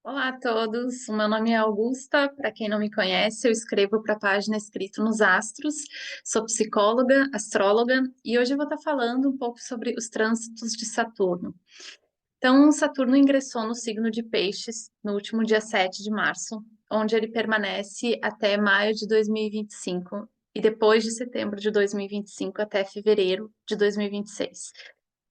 Olá a todos, o meu nome é Augusta. Para quem não me conhece, eu escrevo para a página Escrito nos Astros. Sou psicóloga, astróloga e hoje eu vou estar falando um pouco sobre os trânsitos de Saturno. Então, Saturno ingressou no signo de Peixes no último dia 7 de março, onde ele permanece até maio de 2025 e depois de setembro de 2025 até fevereiro de 2026.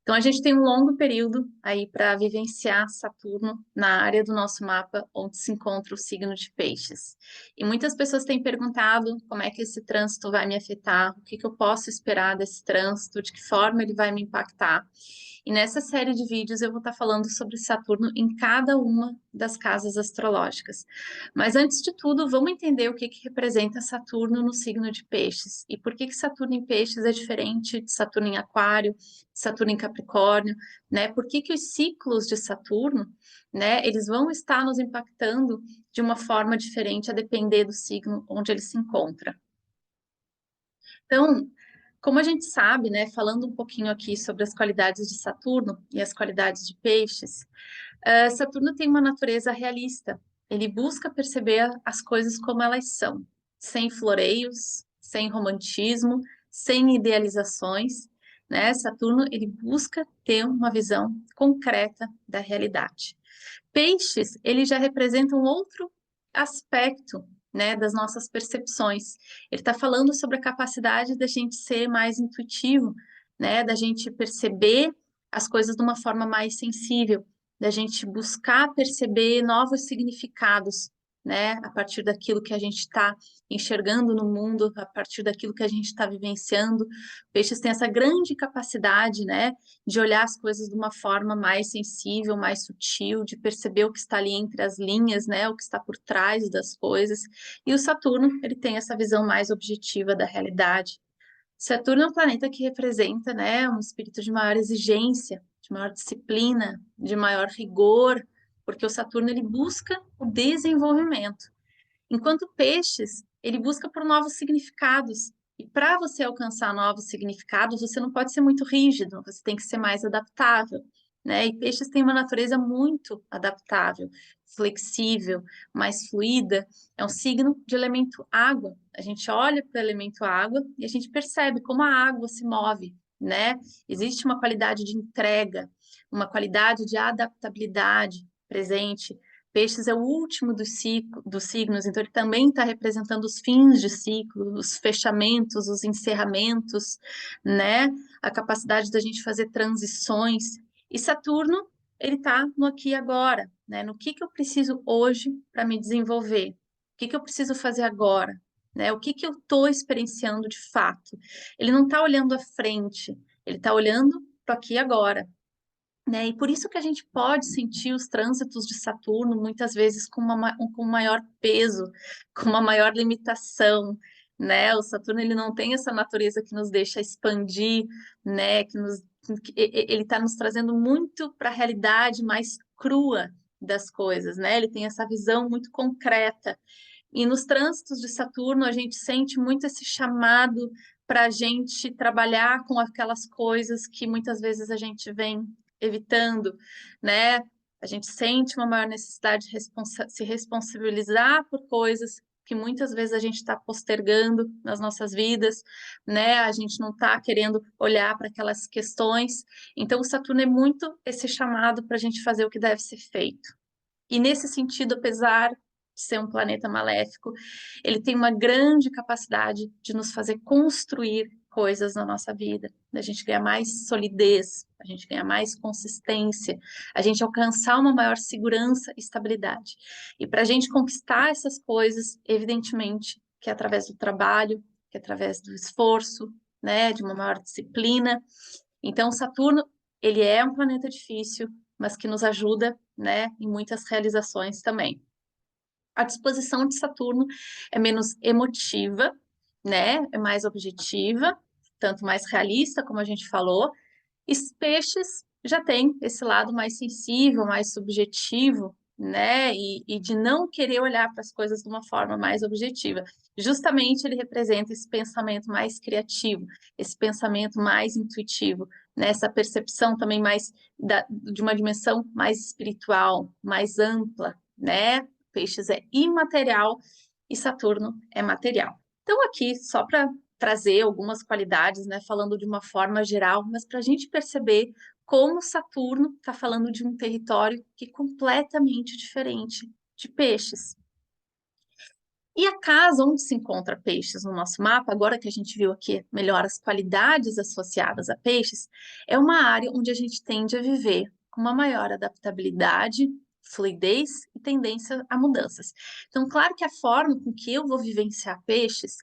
Então, a gente tem um longo período aí para vivenciar Saturno na área do nosso mapa onde se encontra o signo de Peixes. E muitas pessoas têm perguntado como é que esse trânsito vai me afetar, o que que eu posso esperar desse trânsito, de que forma ele vai me impactar. E nessa série de vídeos eu vou estar falando sobre Saturno em cada uma das casas astrológicas. Mas antes de tudo, vamos entender o que que representa Saturno no signo de Peixes e por que que Saturno em Peixes é diferente de Saturno em Aquário, Saturno em Capricórnio, né? Por que que os ciclos de Saturno, né, eles vão estar nos impactando de uma forma diferente a depender do signo onde ele se encontra. Então, como a gente sabe, né, falando um pouquinho aqui sobre as qualidades de Saturno e as qualidades de Peixes, Saturno tem uma natureza realista. Ele busca perceber as coisas como elas são, sem floreios, sem romantismo, sem idealizações, né? Saturno, ele busca ter uma visão concreta da realidade. Peixes, ele já representa um outro aspecto, né, das nossas percepções. Ele está falando sobre a capacidade da gente ser mais intuitivo, né, da gente perceber as coisas de uma forma mais sensível, da gente buscar perceber novos significados, né, a partir daquilo que a gente está enxergando no mundo, a partir daquilo que a gente está vivenciando. Peixes tem essa grande capacidade, né, de olhar as coisas de uma forma mais sensível, mais sutil, de perceber o que está ali entre as linhas, né, o que está por trás das coisas. E o Saturno, ele tem essa visão mais objetiva da realidade. Saturno é um planeta que representa, né, um espírito de maior exigência, de maior disciplina, de maior rigor, porque o Saturno ele busca o desenvolvimento. Enquanto Peixes, ele busca por novos significados. E para você alcançar novos significados, você não pode ser muito rígido, você tem que ser mais adaptável, né? E Peixes tem uma natureza muito adaptável, flexível, mais fluida. É um signo de elemento água. A gente olha para o elemento água e a gente percebe como a água se move, né? Existe uma qualidade de entrega, uma qualidade de adaptabilidade presente. Peixes é o último dos signos, então ele também está representando os fins de ciclo, os fechamentos, os encerramentos, né? A capacidade da gente fazer transições. E Saturno, ele está no aqui e agora, né? No que eu preciso hoje para me desenvolver? O que eu preciso fazer agora? Né? O que eu estou experienciando de fato? Ele não está olhando à frente, ele está olhando para aqui e agora, né? E por isso que a gente pode sentir os trânsitos de Saturno muitas vezes com maior peso, com uma maior limitação, né? O Saturno ele não tem essa natureza que nos deixa expandir, né? Ele está nos trazendo muito para a realidade mais crua das coisas, né? Ele tem essa visão muito concreta. E nos trânsitos de Saturno a gente sente muito esse chamado para a gente trabalhar com aquelas coisas que muitas vezes a gente vem evitando, né? A gente sente uma maior necessidade de se responsabilizar por coisas que muitas vezes a gente está postergando nas nossas vidas, né? A gente não está querendo olhar para aquelas questões. Então, o Saturno é muito esse chamado para a gente fazer o que deve ser feito. E nesse sentido, apesar de ser um planeta maléfico, ele tem uma grande capacidade de nos fazer construir coisas na nossa vida, da gente ganhar mais solidez, a gente ganhar mais consistência, a gente alcançar uma maior segurança e estabilidade. E para a gente conquistar essas coisas, evidentemente, que é através do trabalho, que é através do esforço, né, de uma maior disciplina. Então, Saturno, ele é um planeta difícil, mas que nos ajuda, né, em muitas realizações também. A disposição de Saturno é menos emotiva, né, é mais objetiva, tanto mais realista, como a gente falou, e Peixes já tem esse lado mais sensível, mais subjetivo, né? E de não querer olhar para as coisas de uma forma mais objetiva. Justamente ele representa esse pensamento mais criativo, esse pensamento mais intuitivo, né? Essa percepção também mais de uma dimensão mais espiritual, mais ampla, né? Peixes é imaterial e Saturno é material. Então, aqui, só para trazer algumas qualidades, né? Falando de uma forma geral, mas para a gente perceber como Saturno está falando de um território que é completamente diferente de peixes. E a casa onde se encontra peixes no nosso mapa, agora que a gente viu aqui melhor as qualidades associadas a peixes, é uma área onde a gente tende a viver com uma maior adaptabilidade, fluidez e tendência a mudanças. Então, claro que a forma com que eu vou vivenciar peixes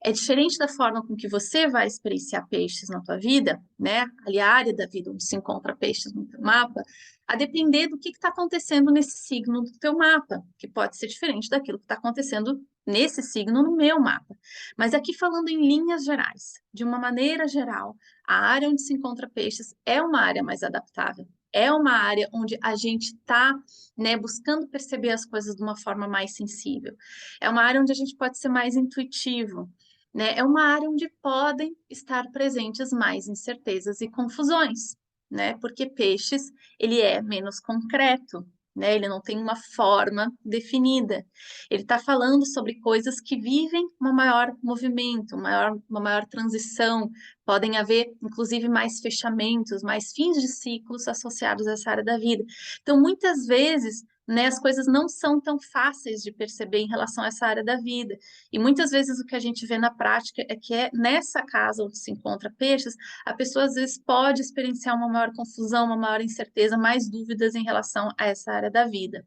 é diferente da forma com que você vai experienciar peixes na tua vida, né? Ali a área da vida onde se encontra peixes no teu mapa, a depender do que está acontecendo nesse signo do teu mapa, que pode ser diferente daquilo que está acontecendo nesse signo no meu mapa. Mas aqui falando em linhas gerais, de uma maneira geral, a área onde se encontra peixes é uma área mais adaptável. É uma área onde a gente está, né, buscando perceber as coisas de uma forma mais sensível. É uma área onde a gente pode ser mais intuitivo, né? É uma área onde podem estar presentes mais incertezas e confusões, né? Porque peixes, ele é menos concreto, né? Ele não tem uma forma definida. Ele está falando sobre coisas que vivem um maior movimento, uma maior transição. Podem haver, inclusive, mais fechamentos, mais fins de ciclos associados a essa área da vida. Então, muitas vezes, né, as coisas não são tão fáceis de perceber em relação a essa área da vida. E muitas vezes o que a gente vê na prática é que é nessa casa onde se encontra peixes, a pessoa às vezes pode experienciar uma maior confusão, uma maior incerteza, mais dúvidas em relação a essa área da vida.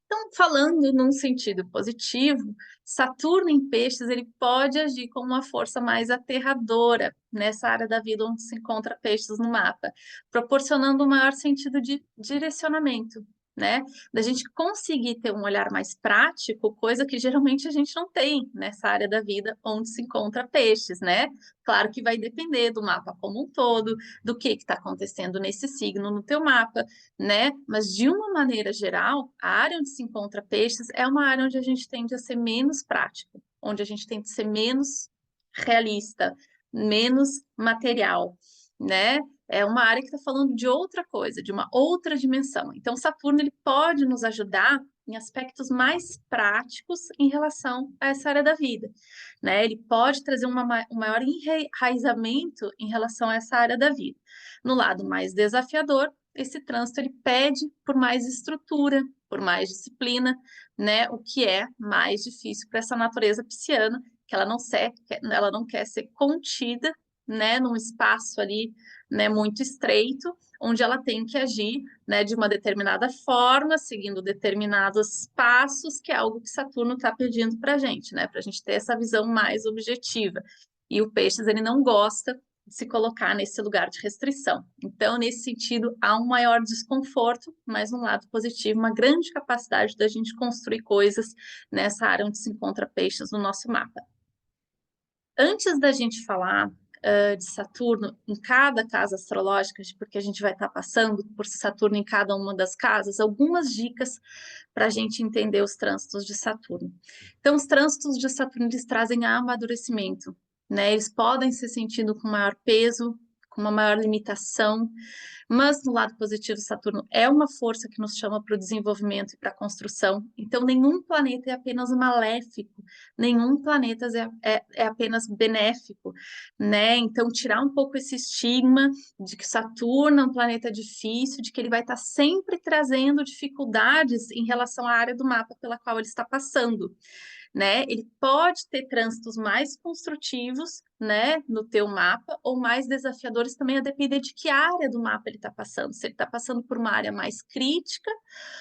Então, falando num sentido positivo, Saturno em peixes, ele pode agir como uma força mais aterradora nessa área da vida onde se encontra peixes no mapa, proporcionando um maior sentido de direcionamento, né? Da gente conseguir ter um olhar mais prático, coisa que geralmente a gente não tem nessa área da vida onde se encontra peixes, né? Claro que vai depender do mapa como um todo, do que está acontecendo nesse signo no teu mapa, né? Mas de uma maneira geral, a área onde se encontra peixes é uma área onde a gente tende a ser menos prático, onde a gente tende a ser menos realista, menos material, né? É uma área que está falando de outra coisa, de uma outra dimensão. Então, Saturno ele pode nos ajudar em aspectos mais práticos em relação a essa área da vida, né? Ele pode trazer um maior enraizamento em relação a essa área da vida. No lado mais desafiador, esse trânsito ele pede por mais estrutura, por mais disciplina, né? O que é mais difícil para essa natureza pisciana, que ela não quer ser contida, né? Num espaço ali, né? Muito estreito, onde ela tem que agir, né? De uma determinada forma, seguindo determinados passos, que é algo que Saturno está pedindo para a gente, né? Para a gente ter essa visão mais objetiva. E o Peixes ele não gosta se colocar nesse lugar de restrição. Então, nesse sentido, há um maior desconforto, mas um lado positivo, uma grande capacidade da gente construir coisas nessa área onde se encontra peixes no nosso mapa. Antes da gente falar de Saturno em cada casa astrológica, porque a gente vai estar passando por Saturno em cada uma das casas, algumas dicas para a gente entender os trânsitos de Saturno. Então, os trânsitos de Saturno eles trazem amadurecimento, né? Eles podem ser sentidos com maior peso, com uma maior limitação, mas no lado positivo, Saturno é uma força que nos chama para o desenvolvimento e para a construção. Então, nenhum planeta é apenas maléfico, nenhum planeta é apenas benéfico, né? Então, tirar um pouco esse estigma de que Saturno é um planeta difícil, de que ele vai estar sempre trazendo dificuldades em relação à área do mapa pela qual ele está passando, né? Ele pode ter trânsitos mais construtivos, né, no teu mapa, ou mais desafiadores também, a depender de que área do mapa ele está passando. Se ele está passando por uma área mais crítica,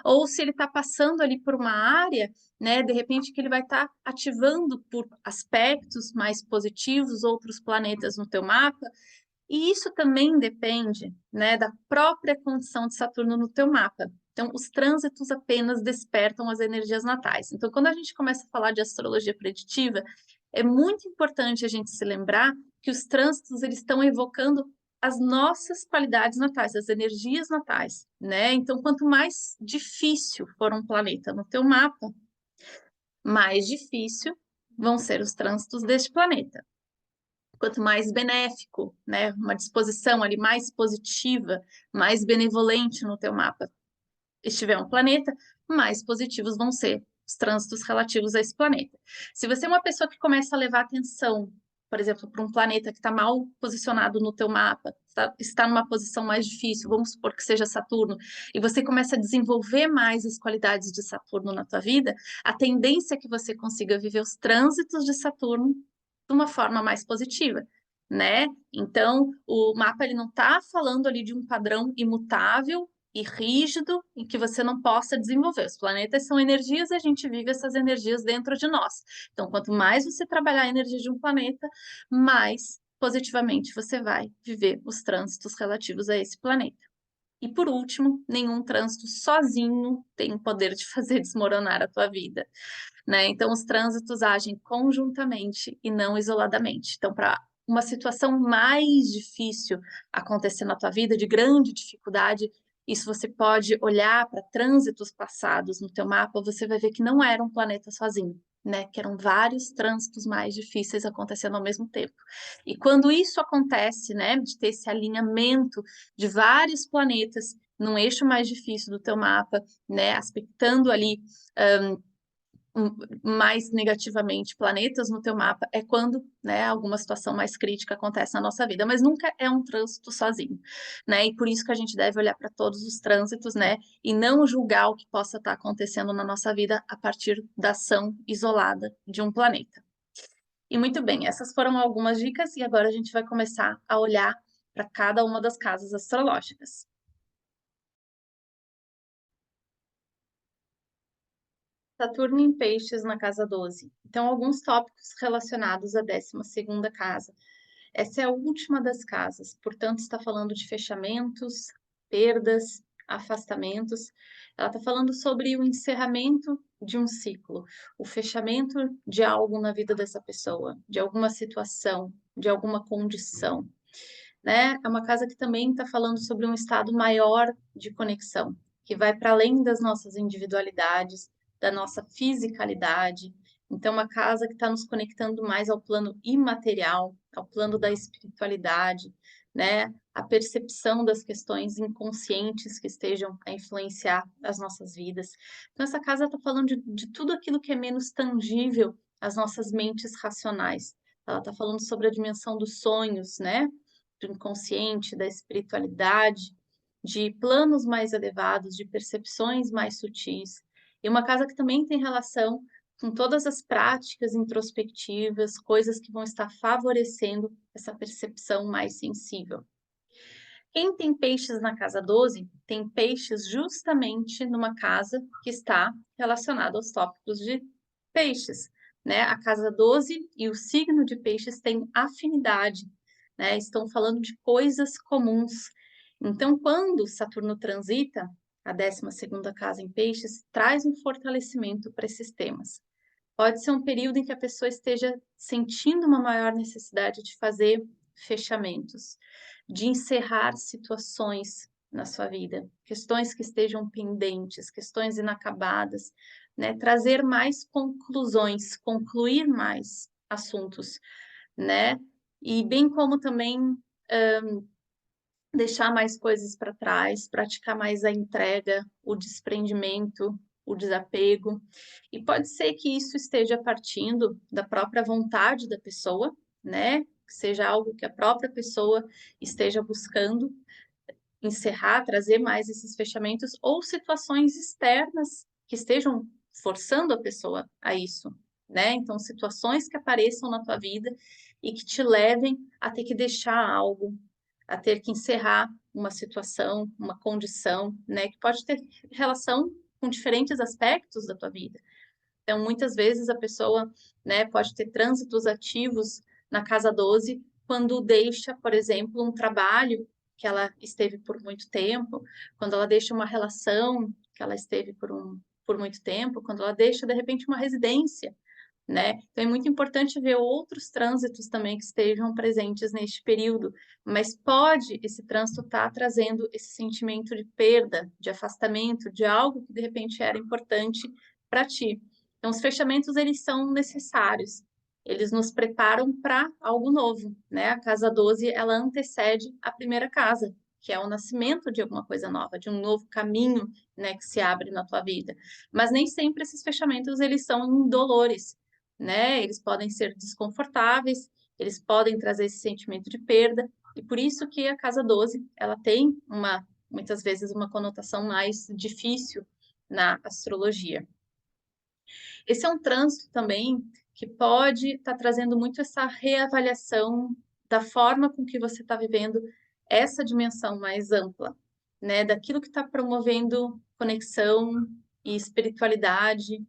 ou se ele está passando ali por uma área, né, de repente que ele vai estar ativando por aspectos mais positivos outros planetas no teu mapa. E isso também depende, né, da própria condição de Saturno no teu mapa. Então, os trânsitos apenas despertam as energias natais. Então, quando a gente começa a falar de astrologia preditiva, é muito importante a gente se lembrar que os trânsitos eles estão evocando as nossas qualidades natais, as energias natais, né? Então, quanto mais difícil for um planeta no teu mapa, mais difícil vão ser os trânsitos deste planeta. Quanto mais benéfico, né? Uma disposição ali mais positiva, mais benevolente no teu mapa, estiver um planeta, mais positivos vão ser os trânsitos relativos a esse planeta. Se você é uma pessoa que começa a levar atenção, por exemplo, para um planeta que está mal posicionado no teu mapa, está numa posição mais difícil, vamos supor que seja Saturno, e você começa a desenvolver mais as qualidades de Saturno na tua vida, a tendência é que você consiga viver os trânsitos de Saturno de uma forma mais positiva, né? Então, o mapa ele não está falando ali de um padrão imutável e rígido em que você não possa desenvolver. Os planetas são energias e a gente vive essas energias dentro de nós. Então, quanto mais você trabalhar a energia de um planeta, mais positivamente você vai viver os trânsitos relativos a esse planeta. E por último, nenhum trânsito sozinho tem o poder de fazer desmoronar a tua vida, né? Então, os trânsitos agem conjuntamente e não isoladamente. Então, para uma situação mais difícil acontecer na tua vida, de grande dificuldade, isso você pode olhar para trânsitos passados no teu mapa, você vai ver que não era um planeta sozinho, né? Que eram vários trânsitos mais difíceis acontecendo ao mesmo tempo. E quando isso acontece, né, de ter esse alinhamento de vários planetas num eixo mais difícil do teu mapa, né, aspectando ali mais negativamente planetas no teu mapa, é quando, né, alguma situação mais crítica acontece na nossa vida, mas nunca é um trânsito sozinho, né? E por isso que a gente deve olhar para todos os trânsitos, né, e não julgar o que possa estar acontecendo na nossa vida a partir da ação isolada de um planeta. E muito bem, essas foram algumas dicas e agora a gente vai começar a olhar para cada uma das casas astrológicas. Saturno em Peixes na casa 12. Então, alguns tópicos relacionados à 12ª casa. Essa é a última das casas, portanto, está falando de fechamentos, perdas, afastamentos. Ela está falando sobre o encerramento de um ciclo, o fechamento de algo na vida dessa pessoa, de alguma situação, de alguma condição, né? É uma casa que também está falando sobre um estado maior de conexão, que vai para além das nossas individualidades, da nossa fisicalidade. Então, uma casa que está nos conectando mais ao plano imaterial, ao plano da espiritualidade, né? A percepção das questões inconscientes que estejam a influenciar as nossas vidas. Então, essa casa está falando de tudo aquilo que é menos tangível às nossas mentes racionais. Ela está falando sobre a dimensão dos sonhos, né? Do inconsciente, da espiritualidade, de planos mais elevados, de percepções mais sutis. E uma casa que também tem relação com todas as práticas introspectivas, coisas que vão estar favorecendo essa percepção mais sensível. Quem tem peixes na casa 12 tem peixes justamente numa casa que está relacionada aos tópicos de peixes, né? A casa 12 e o signo de peixes têm afinidade, né? Estão falando de coisas comuns. Então, quando Saturno transita, a 12ª casa em peixes, traz um fortalecimento para esses temas. Pode ser um período em que a pessoa esteja sentindo uma maior necessidade de fazer fechamentos, de encerrar situações na sua vida, questões que estejam pendentes, questões inacabadas, né? Trazer mais conclusões, concluir mais assuntos, né? E bem como também deixar mais coisas para trás, praticar mais a entrega, o desprendimento, o desapego. E pode ser que isso esteja partindo da própria vontade da pessoa, né? Que seja algo que a própria pessoa esteja buscando encerrar, trazer mais esses fechamentos, ou situações externas que estejam forçando a pessoa a isso, né? Então, situações que apareçam na tua vida e que te levem a ter que deixar algo, a ter que encerrar uma situação, uma condição, né? Que pode ter relação com diferentes aspectos da tua vida. Então, muitas vezes a pessoa, né, pode ter trânsitos ativos na casa 12 quando deixa, por exemplo, um trabalho que ela esteve por muito tempo, quando ela deixa uma relação que ela esteve por muito tempo, quando ela deixa, de repente, uma residência, né? Então é muito importante ver outros trânsitos também que estejam presentes neste período, mas pode esse trânsito estar trazendo esse sentimento de perda, de afastamento, de algo que de repente era importante para ti. Então os fechamentos eles são necessários. Eles nos preparam para algo novo, né? A casa 12, ela antecede a primeira casa, que é o nascimento de alguma coisa nova, de um novo caminho, né, que se abre na tua vida. Mas nem sempre esses fechamentos eles são indolores, né? Eles podem ser desconfortáveis, eles podem trazer esse sentimento de perda, e por isso que a casa 12, ela tem muitas vezes uma conotação mais difícil na astrologia. Esse é um trânsito também que pode estar trazendo muito essa reavaliação da forma com que você está vivendo essa dimensão mais ampla, né? Daquilo que está promovendo conexão e espiritualidade,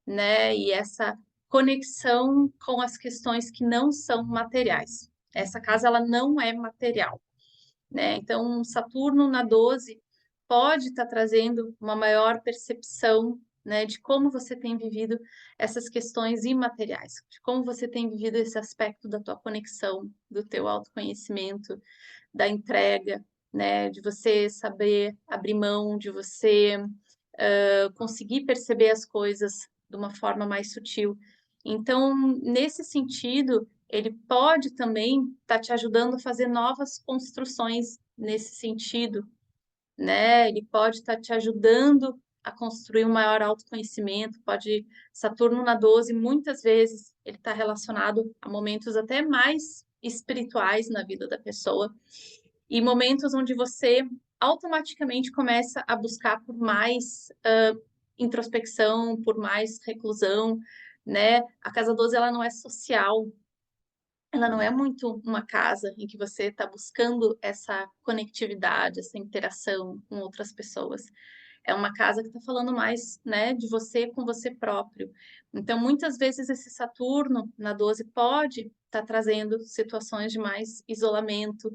né? E essa conexão com as questões que não são materiais. Essa casa, ela não é material, né? Então, Saturno na 12 pode estar trazendo uma maior percepção, né, de como você tem vivido essas questões imateriais, de como você tem vivido esse aspecto da tua conexão, do teu autoconhecimento, da entrega, né, de você saber abrir mão, de você conseguir perceber as coisas de uma forma mais sutil. Então, nesse sentido, ele pode também estar te ajudando a fazer novas construções nesse sentido, né? Ele pode estar te ajudando a construir um maior autoconhecimento, pode Saturno na 12, muitas vezes ele está relacionado a momentos até mais espirituais na vida da pessoa e momentos onde você automaticamente começa a buscar por mais introspecção, por mais reclusão, né? A casa 12 ela não é social, ela não é muito uma casa em que você está buscando essa conectividade, essa interação com outras pessoas. É uma casa que está falando mais, né, de você com você próprio. Então, muitas vezes esse Saturno na 12 pode estar trazendo situações de mais isolamento,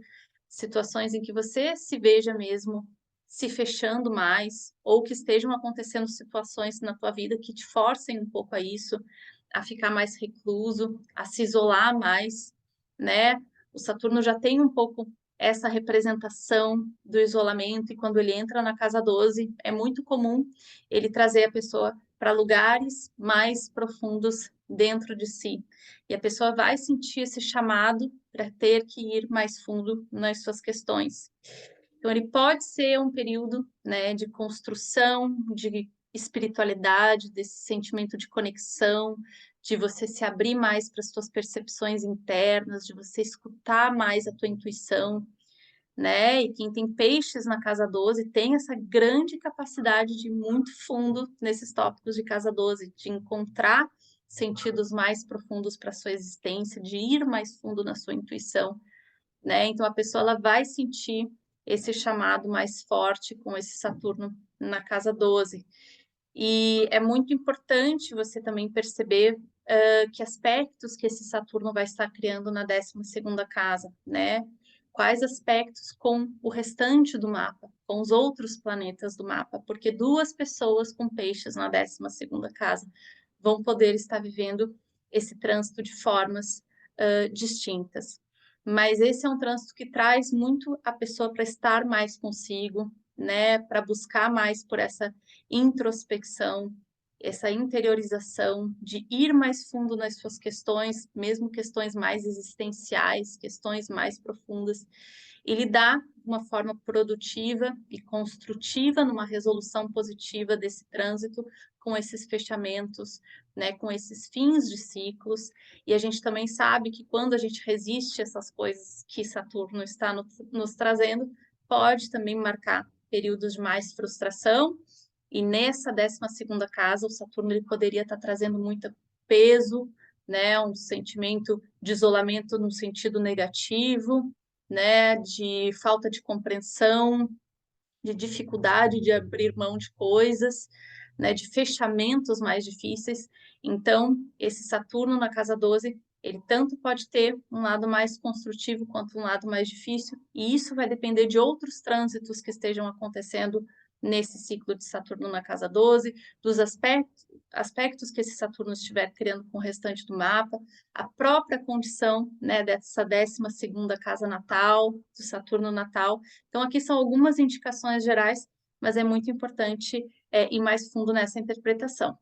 situações em que você se veja mesmo se fechando mais, ou que estejam acontecendo situações na tua vida que te forcem um pouco a isso, a ficar mais recluso, a se isolar mais, né? O Saturno já tem um pouco essa representação do isolamento, e quando ele entra na casa 12, é muito comum ele trazer a pessoa para lugares mais profundos dentro de si. E a pessoa vai sentir esse chamado para ter que ir mais fundo nas suas questões. Então, ele pode ser um período, né, de construção, de espiritualidade, desse sentimento de conexão, de você se abrir mais para as suas percepções internas, de você escutar mais a tua intuição, né? E quem tem peixes na casa 12 tem essa grande capacidade de ir muito fundo nesses tópicos de casa 12, de encontrar sentidos mais profundos para a sua existência, de ir mais fundo na sua intuição, né? Então a pessoa ela vai sentir esse chamado mais forte com esse Saturno na casa 12. E é muito importante você também perceber que aspectos que esse Saturno vai estar criando na 12ª casa, né? Quais aspectos com o restante do mapa, com os outros planetas do mapa, porque duas pessoas com peixes na 12ª casa vão poder estar vivendo esse trânsito de formas distintas. Mas esse é um trânsito que traz muito a pessoa para estar mais consigo, né? Para buscar mais por essa introspecção, essa interiorização, de ir mais fundo nas suas questões, mesmo questões mais existenciais, questões mais profundas, e lidar de uma forma produtiva e construtiva, numa resolução positiva desse trânsito, com esses fechamentos, né, com esses fins de ciclos. E a gente também sabe que quando a gente resiste a essas coisas que Saturno está nos trazendo, pode também marcar períodos de mais frustração. E nessa 12ª casa, o Saturno ele poderia estar trazendo muito peso, né, um sentimento de isolamento no sentido negativo, né, de falta de compreensão, de dificuldade de abrir mão de coisas, né, de fechamentos mais difíceis. Então, esse Saturno na casa 12, ele tanto pode ter um lado mais construtivo quanto um lado mais difícil, e isso vai depender de outros trânsitos que estejam acontecendo nesse ciclo de Saturno na casa 12, dos aspectos que esse Saturno estiver criando com o restante do mapa, a própria condição, né, dessa 12ª casa natal, do Saturno natal. Então, aqui são algumas indicações gerais, mas é muito importante ir mais fundo nessa interpretação.